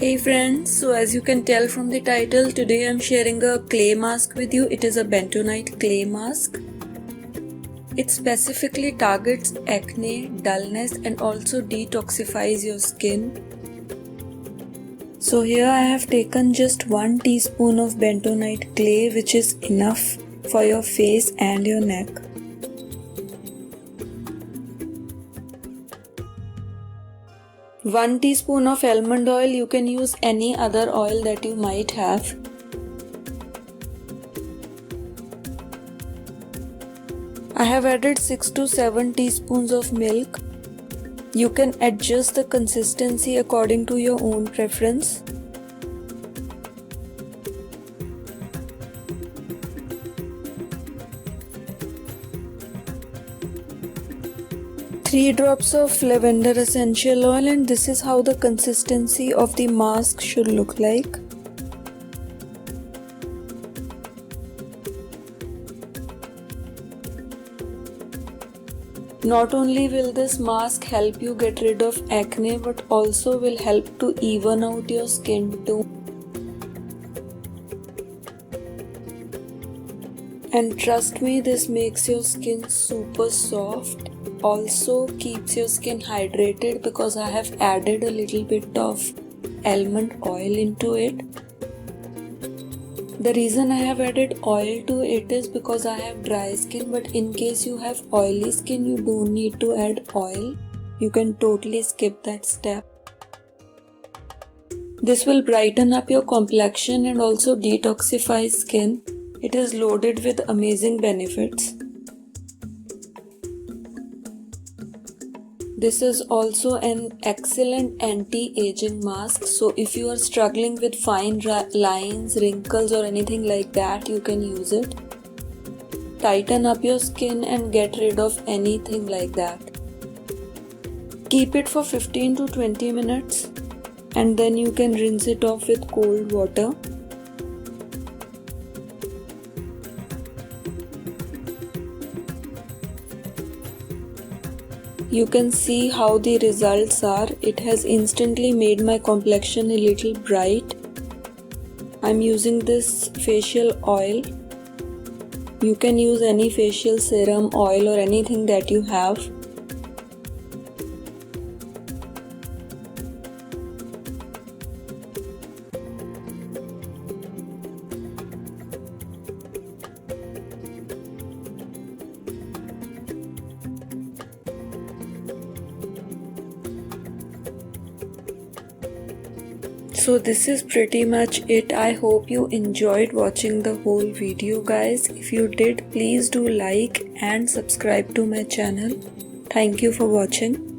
Hey friends, so as you can tell from the title, today I'm sharing a clay mask with you. It is a bentonite clay mask. It specifically targets acne, dullness and also detoxifies your skin. So here I have taken just 1 teaspoon of bentonite clay, which is enough for your face and your neck. One teaspoon of almond oil. You can use any other oil that you might have. I have added 6 to 7 teaspoons of milk. You can adjust the consistency according to your own preference. Three drops of lavender essential oil, and this is how the consistency of the mask should look like. Not only will this mask help you get rid of acne, but also will help to even out your skin too. And trust me, this makes your skin super soft. Also keeps your skin hydrated because I have added a little bit of almond oil into it. The reason I have added oil to it is because I have dry skin, but in case you have oily skin, you don't need to add oil. You can totally skip that step. This will brighten up your complexion and also detoxify skin. It is loaded with amazing benefits. This is also an excellent anti-aging mask, so if you are struggling with fine lines, wrinkles or anything like that, you can use it. Tighten up your skin and get rid of anything like that. Keep it for 15 to 20 minutes and then you can rinse it off with cold water. You can see how the results are. It has instantly made my complexion a little bright. I'm using this facial oil. You can use any facial serum, oil or anything that you have. So this is pretty much it. I hope you enjoyed watching the whole video, guys. If you did, please do like and subscribe to my channel. Thank you for watching.